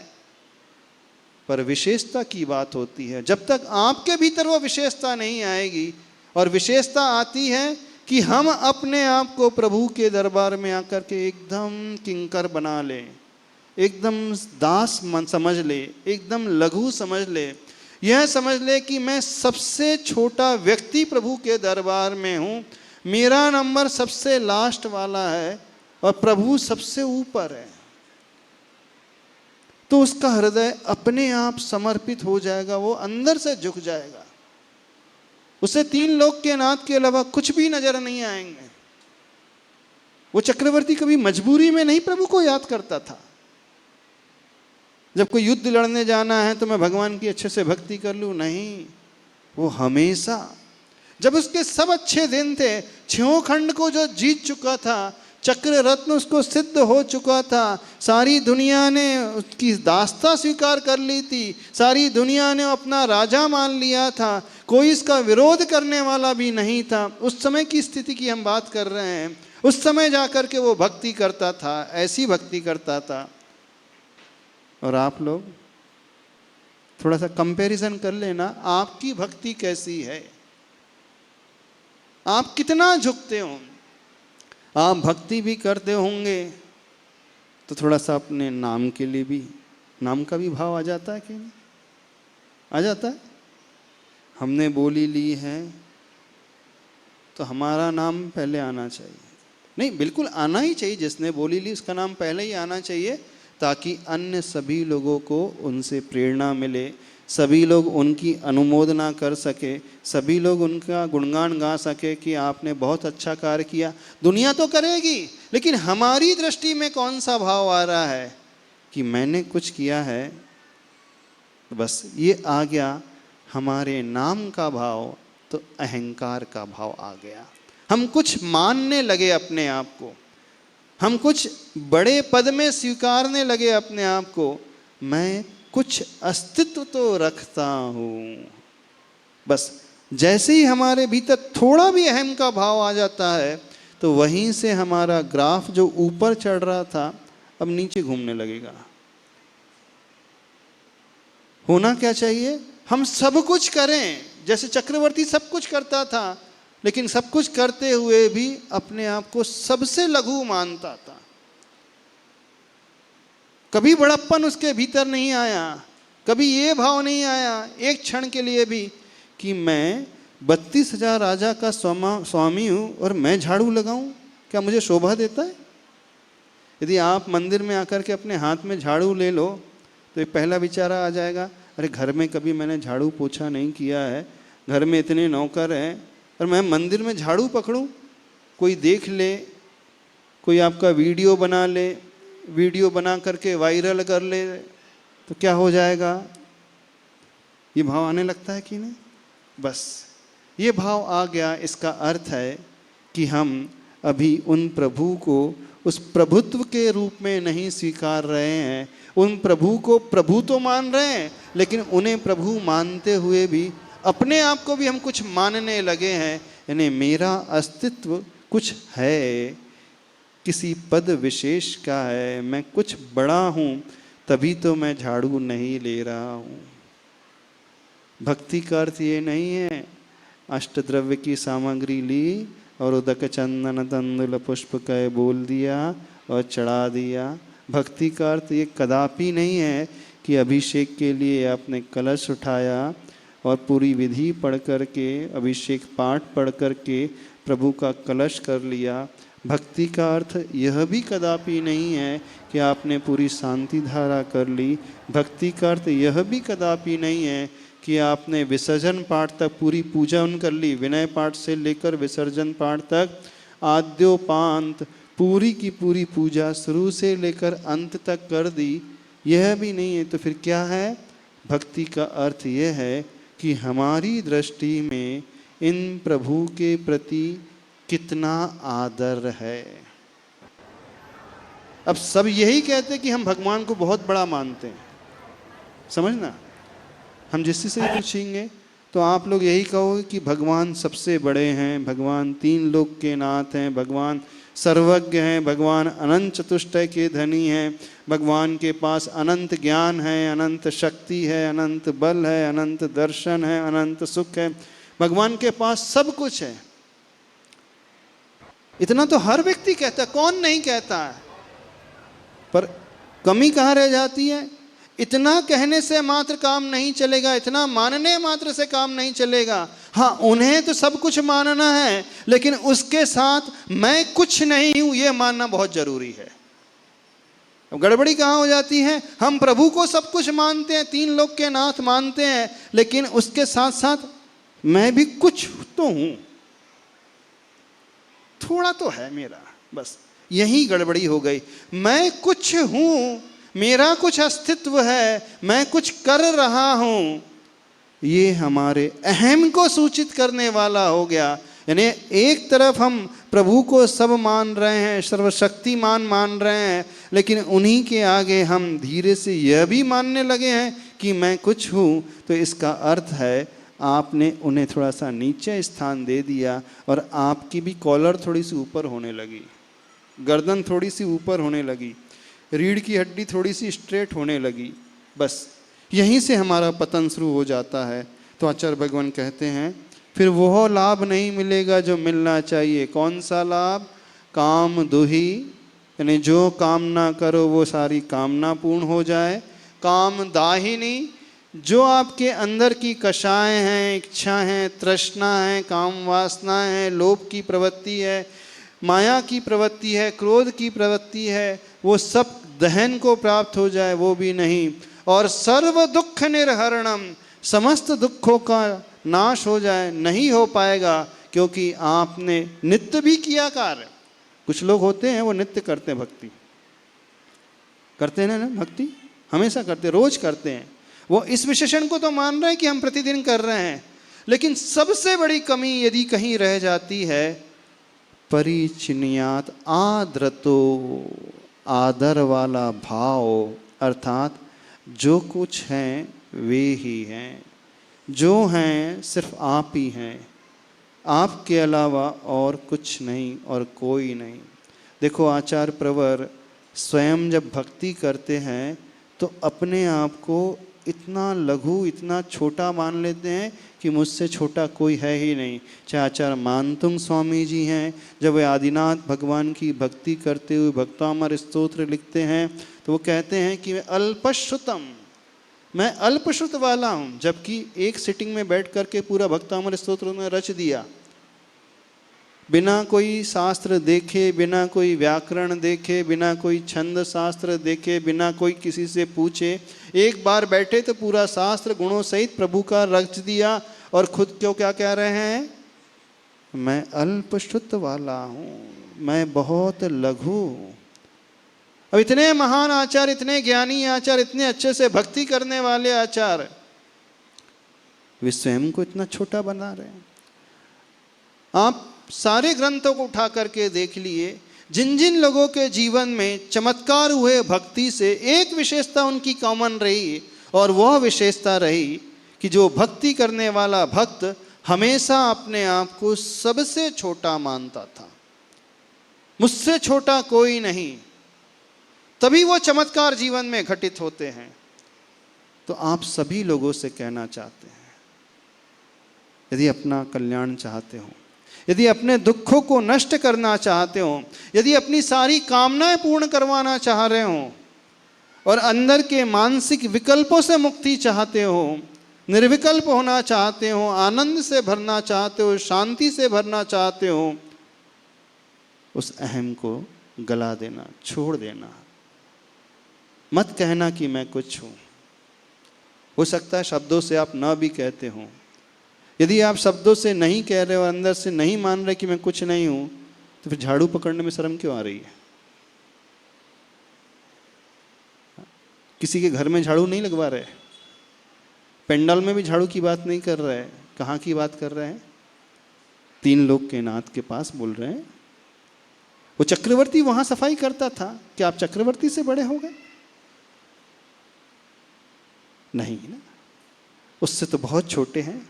पर विशेषता की बात होती है। जब तक आपके भीतर वो विशेषता नहीं आएगी, और विशेषता आती है कि हम अपने आप को प्रभु के दरबार में आकर के एकदम किंकर बना लें, एकदम दास मन समझ ले, एकदम लघु समझ ले, यह समझ ले कि मैं सबसे छोटा व्यक्ति प्रभु के दरबार में हूँ, मेरा नंबर सबसे लास्ट वाला है और प्रभु सबसे ऊपर है। तो उसका हृदय अपने आप समर्पित हो जाएगा, वो अंदर से झुक जाएगा। उसे तीन लोक के नाथ के अलावा कुछ भी नजर नहीं आएंगे। वो चक्रवर्ती कभी मजबूरी में नहीं प्रभु को याद करता था। जब कोई युद्ध लड़ने जाना है तो मैं भगवान की अच्छे से भक्ति कर लूं, नहीं, वो हमेशा, जब उसके सब अच्छे दिन थे, छयों खंड को जो जीत चुका था, चक्र रत्न उसको सिद्ध हो चुका था, सारी दुनिया ने उसकी दास्ता स्वीकार कर ली थी, सारी दुनिया ने अपना राजा मान लिया था, कोई इसका विरोध करने वाला भी नहीं था। उस समय की स्थिति की हम बात कर रहे हैं। उस समय जाकर के वो भक्ति करता था, ऐसी भक्ति करता था। और आप लोग थोड़ा सा कंपैरिजन कर लेना, आपकी भक्ति कैसी है, आप कितना झुकते हो। आप भक्ति भी करते होंगे तो थोड़ा सा अपने नाम के लिए भी, नाम का भी भाव आ जाता है कि नहीं? आ जाता है। हमने बोली ली है तो हमारा नाम पहले आना चाहिए। नहीं, बिल्कुल आना ही चाहिए। जिसने बोली ली उसका नाम पहले ही आना चाहिए, ताकि अन्य सभी लोगों को उनसे प्रेरणा मिले, सभी लोग उनकी अनुमोदना कर सके, सभी लोग उनका गुणगान गा सके कि आपने बहुत अच्छा कार्य किया। दुनिया तो करेगी, लेकिन हमारी दृष्टि में कौन सा भाव आ रहा है कि मैंने कुछ किया है, तो बस ये आ गया हमारे नाम का भाव, तो अहंकार का भाव आ गया। हम कुछ मानने लगे अपने आप को, हम कुछ बड़े पद में स्वीकारने लगे अपने आप को, मैं कुछ अस्तित्व तो रखता हूं। बस जैसे ही हमारे भीतर थोड़ा भी अहम का भाव आ जाता है, तो वहीं से हमारा ग्राफ जो ऊपर चढ़ रहा था अब नीचे घूमने लगेगा। होना क्या चाहिए, हम सब कुछ करें, जैसे चक्रवर्ती सब कुछ करता था, लेकिन सब कुछ करते हुए भी अपने आप को सबसे लघु मानता था। कभी बड़प्पन उसके भीतर नहीं आया, कभी ये भाव नहीं आया एक क्षण के लिए भी कि मैं 32,000 राजा का स्वामी हूँ और मैं झाड़ू लगाऊं, क्या मुझे शोभा देता है? यदि आप मंदिर में आकर के अपने हाथ में झाड़ू ले लो तो एक पहला विचार आ जाएगा, अरे घर में कभी मैंने झाड़ू पोछा नहीं किया है, घर में इतने नौकर हैं और मैं मंदिर में झाड़ू पकड़ूं, कोई देख ले, कोई आपका वीडियो बना ले, वीडियो बना करके वायरल कर ले, तो क्या हो जाएगा? ये भाव आने लगता है कि नहीं? बस ये भाव आ गया। इसका अर्थ है कि हम अभी उन प्रभु को उस प्रभुत्व के रूप में नहीं स्वीकार रहे हैं। उन प्रभु को प्रभु तो मान रहे हैं, लेकिन उन्हें प्रभु मानते हुए भी अपने आप को भी हम कुछ मानने लगे हैं। यानी मेरा अस्तित्व कुछ है, किसी पद विशेष का है, मैं कुछ बड़ा हूँ, तभी तो मैं झाड़ू नहीं ले रहा हूँ। भक्ति का अर्थ ये नहीं है अष्टद्रव्य की सामग्री ली और उदक चंदन तंदुल पुष्प कह बोल दिया और चढ़ा दिया। भक्ति का अर्थ ये कदापि नहीं है कि अभिषेक के लिए आपने कलश उठाया और पूरी विधि पढ़ कर के, अभिषेक पाठ पढ़ कर के प्रभु का कलश कर लिया। भक्ति का अर्थ यह भी कदापि नहीं है कि आपने पूरी शांति धारा कर ली। भक्ति का अर्थ यह भी कदापि नहीं है कि आपने विसर्जन पाठ तक पूरी पूजा कर ली। विनय पाठ से लेकर विसर्जन पाठ तक आद्योपांत पूरी की पूरी पूजा शुरू से लेकर अंत तक कर दी, यह भी नहीं है। तो फिर क्या है? भक्ति का अर्थ यह है कि हमारी दृष्टि में इन प्रभु के प्रति कितना आदर है। अब सब यही कहते हैं कि हम भगवान को बहुत बड़ा मानते हैं, समझना। हम जिससे से पूछेंगे तो आप लोग यही कहोगे कि भगवान सबसे बड़े हैं, भगवान तीन लोक के नाथ हैं, भगवान सर्वज्ञ हैं, भगवान अनंत चतुष्टय के धनी हैं, भगवान के पास अनंत ज्ञान है, अनंत शक्ति है, अनंत बल है, अनंत दर्शन है, अनंत सुख है, भगवान के पास सब कुछ है। इतना तो हर व्यक्ति कहता है, कौन नहीं कहता है? पर कमी कहाँ रह जाती है? इतना कहने से मात्र काम नहीं चलेगा, इतना मानने मात्र से काम नहीं चलेगा। हाँ, उन्हें तो सब कुछ मानना है, लेकिन उसके साथ मैं कुछ नहीं हूं ये मानना बहुत जरूरी है। अब गड़बड़ी कहाँ हो जाती है, हम प्रभु को सब कुछ मानते हैं, 3 लोक के नाथ मानते हैं, लेकिन उसके साथ साथ मैं भी कुछ तो हूं, थोड़ा तो है मेरा, बस यही गड़बड़ी हो गई। मैं कुछ हूं, मेरा कुछ अस्तित्व है, मैं कुछ कर रहा हूं, ये हमारे अहम को सूचित करने वाला हो गया। यानी एक तरफ हम प्रभु को सब मान रहे हैं, सर्वशक्तिमान मान रहे हैं, लेकिन उन्हीं के आगे हम धीरे से यह भी मानने लगे हैं कि मैं कुछ हूँ। तो इसका अर्थ है आपने उन्हें थोड़ा सा नीचे स्थान दे दिया और आपकी भी कॉलर थोड़ी सी ऊपर होने लगी, गर्दन थोड़ी सी ऊपर होने लगी, रीढ़ की हड्डी थोड़ी सी स्ट्रेट होने लगी। बस यहीं से हमारा पतन शुरू हो जाता है। तो आचार्य भगवान कहते हैं फिर वह लाभ नहीं मिलेगा जो मिलना चाहिए। कौन सा लाभ? काम दुही, यानी जो कामना करो वो सारी कामना पूर्ण हो जाए। काम दाहिनी, जो आपके अंदर की कषाएं हैं, इच्छा हैं, तृष्णा है, काम वासना है, लोभ की प्रवृत्ति है, माया की प्रवृत्ति है, क्रोध की प्रवृत्ति है, वो सब दहन को प्राप्त हो जाए, वो भी नहीं। और सर्व दुख निर्हरणम, समस्त दुखों का नाश हो जाए, नहीं हो पाएगा, क्योंकि आपने नित्य भी किया कार्य। कुछ लोग होते हैं वो नित्य करते हैं, भक्ति करते हैं ना, भक्ति हमेशा करते, रोज करते हैं। वो इस विशेषण को तो मान रहे हैं कि हम प्रतिदिन कर रहे हैं, लेकिन सबसे बड़ी कमी यदि कहीं रह जाती है, परिचिनियात आदरतो, आदर वाला भाव, अर्थात जो कुछ हैं वे ही हैं, जो हैं सिर्फ आप ही हैं, आपके अलावा और कुछ नहीं और कोई नहीं। देखो आचार्य प्रवर स्वयं जब भक्ति करते हैं तो अपने आप को इतना लघु, इतना छोटा मान लेते हैं कि मुझसे छोटा कोई है ही नहीं। चाहे आचार्य मानतुंग स्वामी जी हैं, जब वे आदिनाथ भगवान की भक्ति करते हुए भक्तामर स्तोत्र लिखते हैं तो वो कहते हैं कि मैं अल्पश्रुतम, मैं अल्पश्रुत वाला हूँ, जबकि एक सिटिंग में बैठ करके पूरा भक्तामर स्तोत्र उन्होंने रच दिया, बिना कोई शास्त्र देखे, बिना कोई व्याकरण देखे, बिना कोई छंद शास्त्र देखे, बिना कोई किसी से पूछे, एक बार बैठे तो पूरा शास्त्र गुणों सहित प्रभु का रच दिया। और खुद क्यों क्या कह रहे हैं? मैं अल्पश्रुत वाला हूँ, मैं बहुत लघु हूँ। अब इतने महान आचार्य, इतने ज्ञानी आचार्य, इतने अच्छे से भक्ति करने वाले आचार्य, वे स्वयं को इतना छोटा बना रहे हैं। आप सारे ग्रंथों को उठा करके देख लिए, जिन जिन लोगों के जीवन में चमत्कार हुए भक्ति से, एक विशेषता उनकी कॉमन रही, और वह विशेषता रही कि जो भक्ति करने वाला भक्त हमेशा अपने आप को सबसे छोटा मानता था, मुझसे छोटा कोई नहीं। तभी वो चमत्कार जीवन में घटित होते हैं। तो आप सभी लोगों से कहना चाहते हैं, यदि अपना कल्याण चाहते हो, यदि अपने दुखों को नष्ट करना चाहते हो, यदि अपनी सारी कामनाएं पूर्ण करवाना चाह रहे हो, और अंदर के मानसिक विकल्पों से मुक्ति चाहते हो, निर्विकल्प होना चाहते हो, आनंद से भरना चाहते हो, शांति से भरना चाहते हो, उस अहम को गला देना, छोड़ देना। मत कहना कि मैं कुछ हूं। हो सकता है शब्दों से आप ना भी कहते हो। यदि आप शब्दों से नहीं कह रहे हो, अंदर से नहीं मान रहे कि मैं कुछ नहीं हूं, तो फिर झाड़ू पकड़ने में शर्म क्यों आ रही है? किसी के घर में झाड़ू नहीं लगवा रहे, पेंडाल में भी झाड़ू की बात नहीं कर रहे, कहाँ की बात कर रहे हैं? 3 लोक के नाथ के पास बोल रहे हैं। वो चक्रवर्ती वहां सफाई करता था, क्या आप चक्रवर्ती से बड़े हो गए? नहीं ना, उससे तो बहुत छोटे हैं।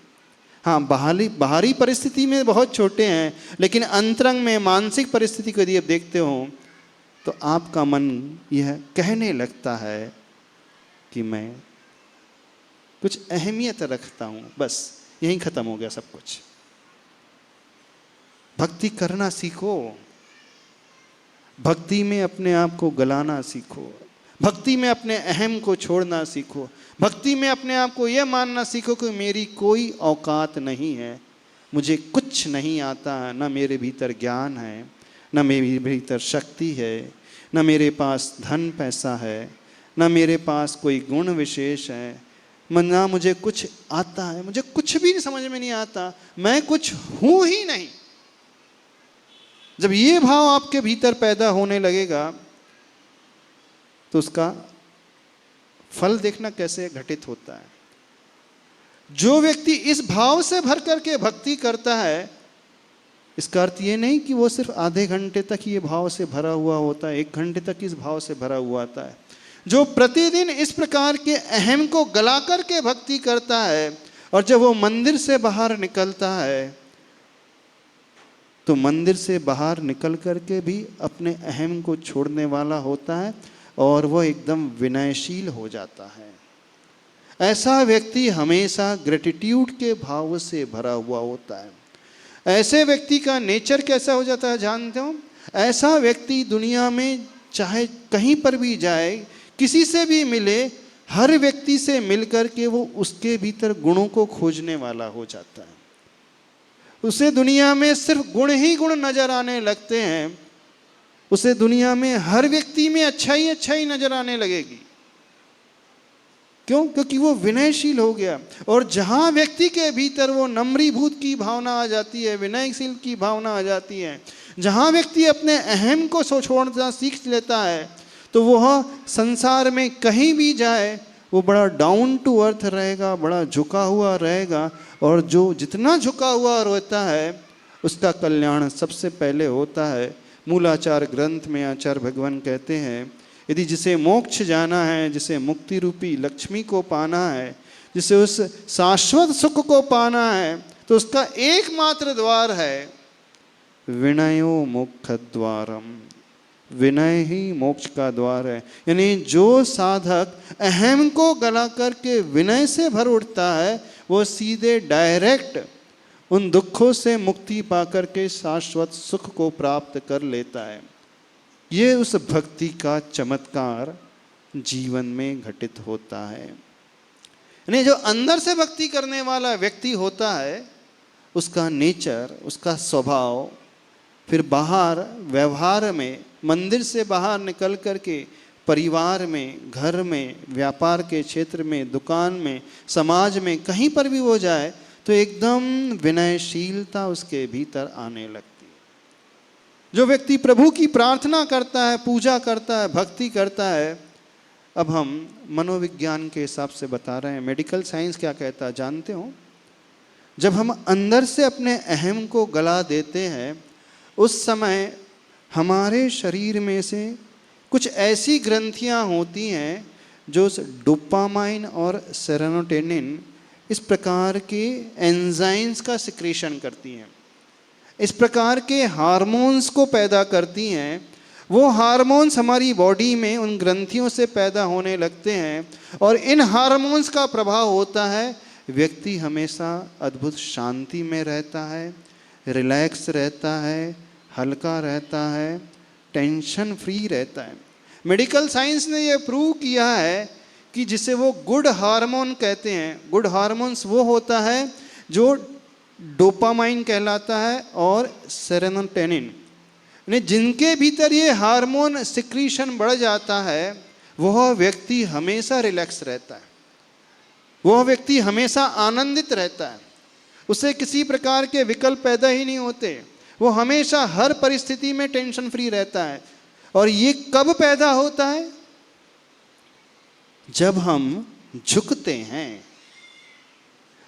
हाँ, बाहरी परिस्थिति में बहुत छोटे हैं, लेकिन अंतरंग में मानसिक परिस्थिति को यदि आप देखते हो तो आपका मन यह कहने लगता है कि मैं कुछ अहमियत रखता हूं। बस यहीं खत्म हो गया सब कुछ। भक्ति करना सीखो, भक्ति में अपने आप को गलाना सीखो, भक्ति में अपने अहम को छोड़ना सीखो, भक्ति में अपने आप को यह मानना सीखो कि मेरी कोई औकात नहीं है, मुझे कुछ नहीं आता, न मेरे भीतर ज्ञान है, न मेरे भीतर शक्ति है, न मेरे पास धन पैसा है, न मेरे पास कोई गुण विशेष है, ना मुझे कुछ आता है, मुझे कुछ भी समझ में नहीं आता, मैं कुछ हूं ही नहीं। जब ये भाव आपके भीतर पैदा होने लगेगा तो उसका फल देखना कैसे घटित होता है। जो व्यक्ति इस भाव से भर करके भक्ति करता है, इसका अर्थ ये नहीं कि वो सिर्फ आधे घंटे तक ये भाव से भरा हुआ होता है, 1 घंटे तक इस भाव से भरा हुआ आता है। जो प्रतिदिन इस प्रकार के अहम को गला करके भक्ति करता है और जब वो मंदिर से बाहर निकलता है तो मंदिर से बाहर निकल करके भी अपने अहम को छोड़ने वाला होता है और वह एकदम विनयशील हो जाता है। ऐसा व्यक्ति हमेशा ग्रेटिट्यूड के भाव से भरा हुआ होता है। ऐसे व्यक्ति का नेचर कैसा हो जाता है जानते हो? ऐसा व्यक्ति दुनिया में चाहे कहीं पर भी जाए, किसी से भी मिले, हर व्यक्ति से मिलकर के वो उसके भीतर गुणों को खोजने वाला हो जाता है। उसे दुनिया में सिर्फ गुण ही गुण नजर आने लगते हैं। उसे दुनिया में हर व्यक्ति में अच्छा ही नजर आने लगेगी। क्यों? क्योंकि वो विनयशील हो गया। और जहां व्यक्ति के भीतर वो नम्रीभूत की भावना आ जाती है, विनयशील की भावना आ जाती है, जहां व्यक्ति अपने अहम को छोड़ना सीख लेता है, तो वह संसार में कहीं भी जाए वो बड़ा डाउन टू अर्थ रहेगा, बड़ा झुका हुआ रहेगा। और जो जितना झुका हुआ रहता है उसका कल्याण सबसे पहले होता है। मूलाचार ग्रंथ में आचार्य भगवान कहते हैं, यदि जिसे मोक्ष जाना है, जिसे मुक्ति रूपी लक्ष्मी को पाना है, जिसे उस शाश्वत सुख को पाना है, तो उसका एकमात्र द्वार है विनयो मोक्ष द्वारम। विनय ही मोक्ष का द्वार है। यानी जो साधक अहम को गला करके विनय से भर उठता है, वो सीधे डायरेक्ट उन दुखों से मुक्ति पाकर के शाश्वत सुख को प्राप्त कर लेता है। ये उस भक्ति का चमत्कार जीवन में घटित होता है। यानी जो अंदर से भक्ति करने वाला व्यक्ति होता है, उसका नेचर, उसका स्वभाव फिर बाहर व्यवहार में, मंदिर से बाहर निकल करके परिवार में, घर में, व्यापार के क्षेत्र में, दुकान में, समाज में, कहीं पर भी वो जाए तो एकदम विनयशीलता उसके भीतर आने लगती है। जो व्यक्ति प्रभु की प्रार्थना करता है, पूजा करता है, भक्ति करता है, अब हम मनोविज्ञान के हिसाब से बता रहे हैं, मेडिकल साइंस क्या कहता है जानते हो? जब हम अंदर से अपने अहम को गला देते हैं, उस समय हमारे शरीर में से कुछ ऐसी ग्रंथियां होती हैं जो डोपामाइन और सेरोटोनिन इस प्रकार के एंजाइम्स का सिक्रीशन करती हैं, इस प्रकार के हार्मोन्स को पैदा करती हैं। वो हार्मोन्स हमारी बॉडी में उन ग्रंथियों से पैदा होने लगते हैं और इन हार्मोन्स का प्रभाव होता है, व्यक्ति हमेशा अद्भुत शांति में रहता है, रिलैक्स रहता है, हल्का रहता है, टेंशन फ्री रहता है। मेडिकल साइंस ने यह प्रूव किया है कि जिसे वो गुड हार्मोन कहते हैं, गुड हार्मोन्स वो होता है जो डोपामाइन कहलाता है और सेरोटोनिन, जिनके भीतर ये हार्मोन सिक्रीशन बढ़ जाता है, वह व्यक्ति हमेशा रिलैक्स रहता है, वह व्यक्ति हमेशा आनंदित रहता है, उसे किसी प्रकार के विकल्प पैदा ही नहीं होते, वो हमेशा हर परिस्थिति में टेंशन फ्री रहता है। और ये कब पैदा होता है? जब हम झुकते हैं,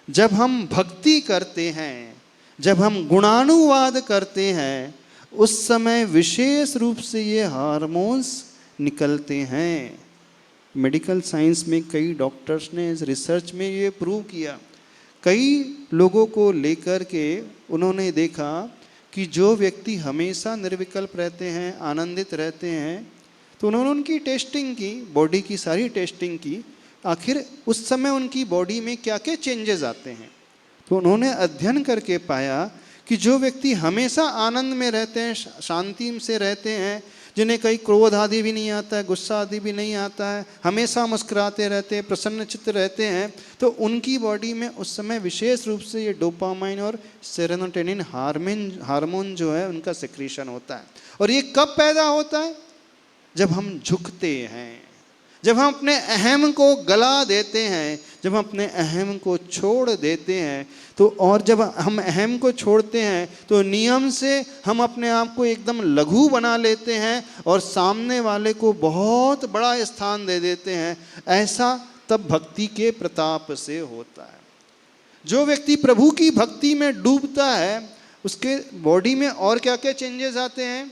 जब हम भक्ति करते हैं, जब हम गुणानुवाद करते हैं, उस समय विशेष रूप से ये हार्मोन्स निकलते हैं। मेडिकल साइंस में कई डॉक्टर्स ने इस रिसर्च में ये प्रूव किया। कई लोगों को लेकर के उन्होंने देखा कि जो व्यक्ति हमेशा निर्विकल्प रहते हैं, आनंदित रहते हैं, तो उन्होंने उनकी टेस्टिंग की, बॉडी की सारी टेस्टिंग की, आखिर उस समय उनकी बॉडी में क्या क्या चेंजेस आते हैं। तो उन्होंने अध्ययन करके पाया कि जो व्यक्ति हमेशा आनंद में रहते हैं, शांति से रहते हैं, जिन्हें कहीं क्रोध आदि भी नहीं आता है, गुस्सा आदि भी नहीं आता है, हमेशा मुस्कुराते रहते हैं, प्रसन्न चित्त रहते हैं, तो उनकी बॉडी में उस समय विशेष रूप से ये डोपामाइन और सेरोटोनिन हार्मोन जो है उनका सिक्रीशन होता है। और ये कब पैदा होता है? जब हम झुकते हैं, जब हम अपने अहम को गला देते हैं, जब हम अपने अहम को छोड़ देते हैं, तो और जब हम अहम को छोड़ते हैं तो नियम से हम अपने आप को एकदम लघु बना लेते हैं और सामने वाले को बहुत बड़ा स्थान दे देते हैं। ऐसा तब भक्ति के प्रताप से होता है। जो व्यक्ति प्रभु की भक्ति में डूबता है उसके बॉडी में और क्या क्या चेंजेस आते हैं?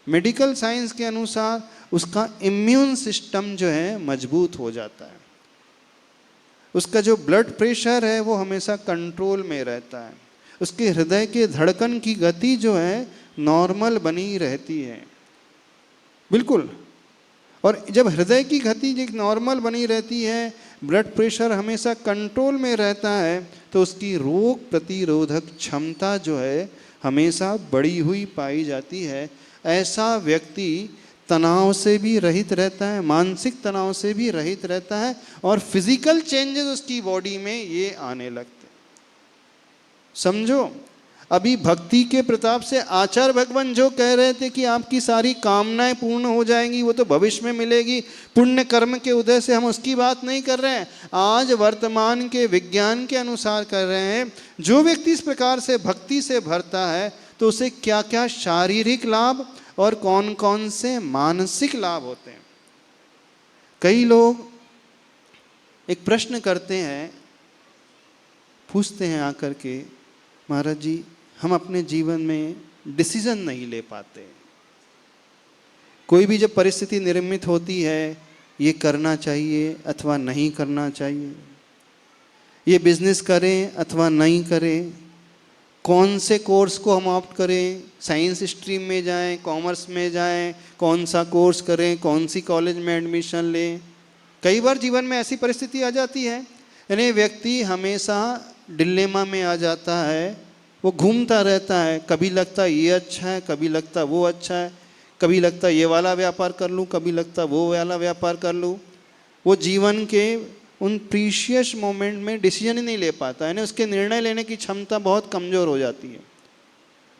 मेडिकल साइंस के अनुसार उसका इम्यून सिस्टम जो है मजबूत हो जाता है, उसका जो ब्लड प्रेशर है वो हमेशा कंट्रोल में रहता है, उसके हृदय के धड़कन की गति जो है नॉर्मल बनी रहती है, बिल्कुल। और जब हृदय की गति नॉर्मल बनी रहती है, ब्लड प्रेशर हमेशा कंट्रोल में रहता है, तो उसकी रोग प्रतिरोधक क्षमता जो है हमेशा बढ़ी हुई पाई जाती है। ऐसा व्यक्ति तनाव से भी रहित रहता है, मानसिक तनाव से भी रहित रहता है और फिजिकल चेंजेस उसकी बॉडी में ये आने लगते। समझो, अभी भक्ति के प्रताप से आचार्य भगवान जो कह रहे थे कि आपकी सारी कामनाएं पूर्ण हो जाएंगी, वो तो भविष्य में मिलेगी, पुण्य कर्म के उदय से, हम उसकी बात नहीं कर रहे हैं, आज वर्तमान के विज्ञान के अनुसार कर रहे हैं। जो व्यक्ति इस प्रकार से भक्ति से भरता है तो उसे क्या क्या शारीरिक लाभ और कौन कौन से मानसिक लाभ होते हैं। कई लोग एक प्रश्न करते हैं, पूछते हैं आकर के, महाराज जी हम अपने जीवन में डिसीजन नहीं ले पाते, कोई भी जब परिस्थिति निर्मित होती है, ये करना चाहिए अथवा नहीं करना चाहिए, ये बिजनेस करें अथवा नहीं करें, कौन से कोर्स को हम ऑप्ट करें, साइंस स्ट्रीम में जाएं, कॉमर्स में जाएं, कौन सा कोर्स करें, कौन सी कॉलेज में एडमिशन लें। कई बार जीवन में ऐसी परिस्थिति आ जाती है, यानी व्यक्ति हमेशा डिलेमा में आ जाता है, वो घूमता रहता है, कभी लगता है ये अच्छा है, कभी लगता है वो अच्छा है, कभी लगता है ये वाला व्यापार कर लूँ, कभी लगता है वो वाला व्यापार कर लूँ। वो जीवन के उन प्रीशियस मोमेंट में डिसीजन ही नहीं ले पाता है, उसके निर्णय लेने की क्षमता बहुत कमज़ोर हो जाती है।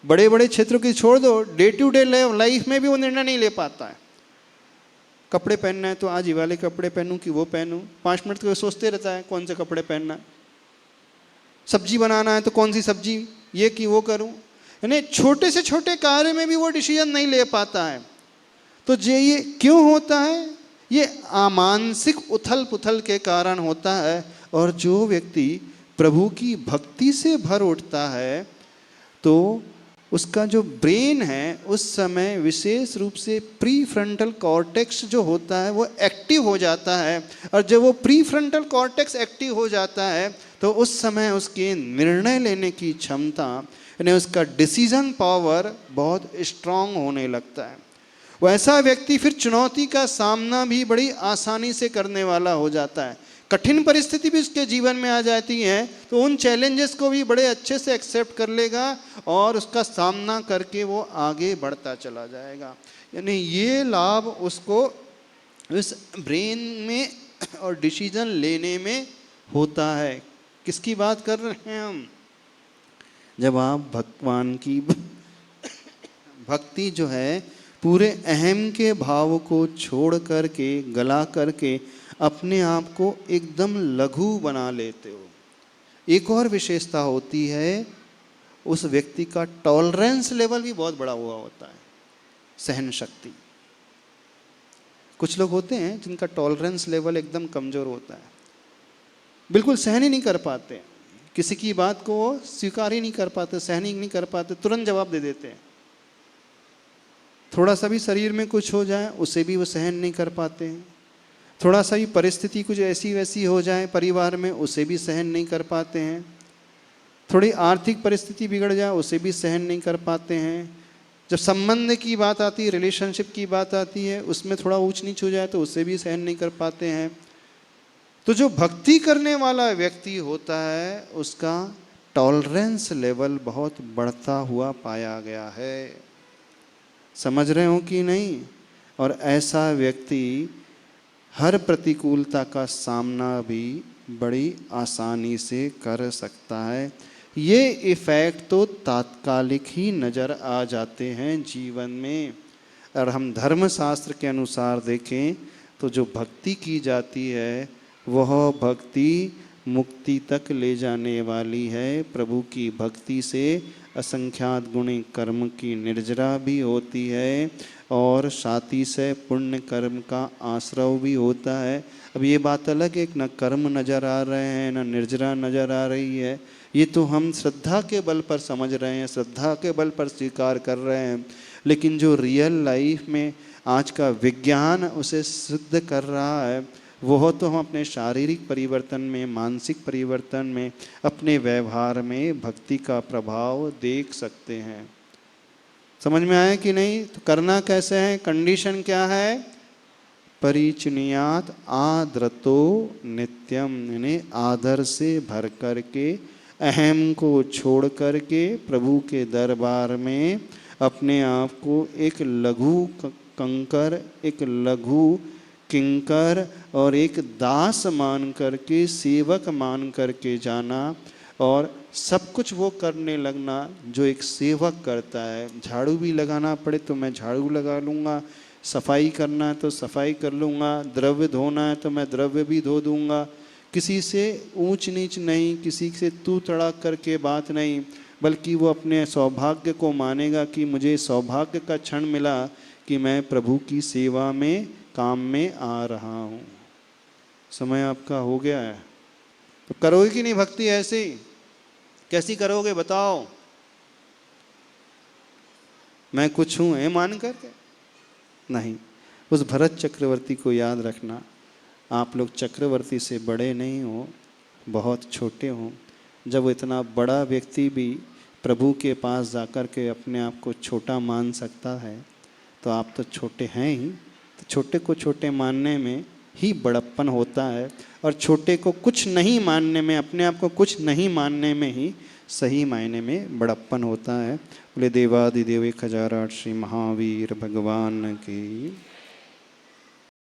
बड़े बड़े क्षेत्रों की छोड़ दो, डे टू डे लाइफ में भी वो निर्णय नहीं ले पाता है। कपड़े पहनना है तो आज ये वाले कपड़े पहनूं कि वो पहनूं, 5 मिनट तो सोचते रहता है कौन से कपड़े पहनना है। सब्जी बनाना है तो कौन सी सब्जी, ये कि वो करूं, यानी छोटे से छोटे कार्य में भी वो डिसीजन नहीं ले पाता है। तो ये क्यों होता है? ये मानसिक उथल पुथल के कारण होता है। और जो व्यक्ति प्रभु की भक्ति से भर उठता है तो उसका जो ब्रेन है उस समय विशेष रूप से प्री फ्रंटल कॉर्टेक्स जो होता है वो एक्टिव हो जाता है। और जब वो प्री फ्रंटल कॉर्टेक्स एक्टिव हो जाता है तो उस समय उसके निर्णय लेने की क्षमता, यानी उसका डिसीजन पावर बहुत स्ट्रांग होने लगता है। वैसा व्यक्ति फिर चुनौती का सामना भी बड़ी आसानी से करने वाला हो जाता है। कठिन परिस्थिति भी उसके जीवन में आ जाती है तो उन चैलेंजेस को भी बड़े अच्छे से एक्सेप्ट कर लेगा और उसका सामना करके वो आगे बढ़ता चला जाएगा। यानी ये लाभ उसको इस ब्रेन में और डिसीजन लेने में होता है। किसकी बात कर रहे हैं हम? जब आप भगवान की भक्ति जो है पूरे अहम के भाव को छोड़ करके, गला करके अपने आप को एकदम लघु बना लेते हो। एक और विशेषता होती है, उस व्यक्ति का टॉलरेंस लेवल भी बहुत बड़ा हुआ होता है, सहन शक्ति। कुछ लोग होते हैं जिनका टॉलरेंस लेवल एकदम कमज़ोर होता है, बिल्कुल सहन ही नहीं कर पाते, किसी की बात को वो स्वीकार ही नहीं कर पाते, सहन ही नहीं कर पाते, तुरंत जवाब दे देते हैं। थोड़ा सा भी शरीर में कुछ हो जाए उसे भी वो सहन नहीं कर पाते हैं। थोड़ा सा भी परिस्थिति कुछ ऐसी वैसी हो जाए परिवार में उसे भी सहन नहीं कर पाते हैं। थोड़ी आर्थिक परिस्थिति बिगड़ जाए उसे भी सहन नहीं कर पाते हैं। जब संबंध की बात आती है, रिलेशनशिप की बात आती है, उसमें थोड़ा ऊंच नीच हो जाए तो उसे भी सहन नहीं कर पाते हैं। तो जो भक्ति करने वाला व्यक्ति होता है उसका टॉलरेंस लेवल बहुत बढ़ता हुआ पाया गया है। समझ रहे हो कि नहीं? और ऐसा व्यक्ति हर प्रतिकूलता का सामना भी बड़ी आसानी से कर सकता है। ये इफ़ेक्ट तो तात्कालिक ही नज़र आ जाते हैं जीवन में। और हम धर्म शास्त्र के अनुसार देखें तो जो भक्ति की जाती है वह भक्ति मुक्ति तक ले जाने वाली है। प्रभु की भक्ति से असंख्यात गुणी कर्म की निर्जरा भी होती है और साथी से पुण्य कर्म का आश्रव भी होता है। अब ये बात अलग है, न कर्म नजर आ रहे हैं न निर्जरा नजर आ रही है, ये तो हम श्रद्धा के बल पर समझ रहे हैं, श्रद्धा के बल पर स्वीकार कर रहे हैं। लेकिन जो रियल लाइफ में आज का विज्ञान उसे सिद्ध कर रहा है वह तो हम अपने शारीरिक परिवर्तन में, मानसिक परिवर्तन में, अपने व्यवहार में भक्ति का प्रभाव देख सकते हैं। समझ में आया कि नहीं? तो करना कैसे है, कंडीशन क्या है? परिचुनियात आदरतो नित्यम, यानी आदर से भर करके, अहम को छोड़ करके प्रभु के दरबार में अपने आप को एक लघु कंकर, एक लघु किंकर और एक दास मान करके, सेवक मान करके जाना और सब कुछ वो करने लगना जो एक सेवक करता है। झाड़ू भी लगाना पड़े तो मैं झाड़ू लगा लूँगा, सफाई करना है तो सफाई कर लूँगा, द्रव्य धोना है तो मैं द्रव्य भी धो दूँगा। किसी से ऊंच नीच नहीं, किसी से तू तड़ाक करके बात नहीं, बल्कि वो अपने सौभाग्य को मानेगा कि मुझे सौभाग्य का क्षण मिला कि मैं प्रभु की सेवा में, काम में आ रहा हूँ। समय आपका हो गया है तो करोगे कि नहीं भक्ति? ऐसी कैसी करोगे बताओ? मैं कुछ हूँ ये मान करके नहीं। उस भरत चक्रवर्ती को याद रखना, आप लोग चक्रवर्ती से बड़े नहीं हो, बहुत छोटे हो। जब इतना बड़ा व्यक्ति भी प्रभु के पास जाकर के अपने आप को छोटा मान सकता है तो आप तो छोटे हैं ही। तो छोटे को छोटे मानने में ही बड़प्पन होता है और छोटे को कुछ नहीं मानने में, अपने आप को कुछ नहीं मानने में ही सही मायने में बड़प्पन होता है। बोले देवादिदेव 1008 श्री महावीर भगवान की।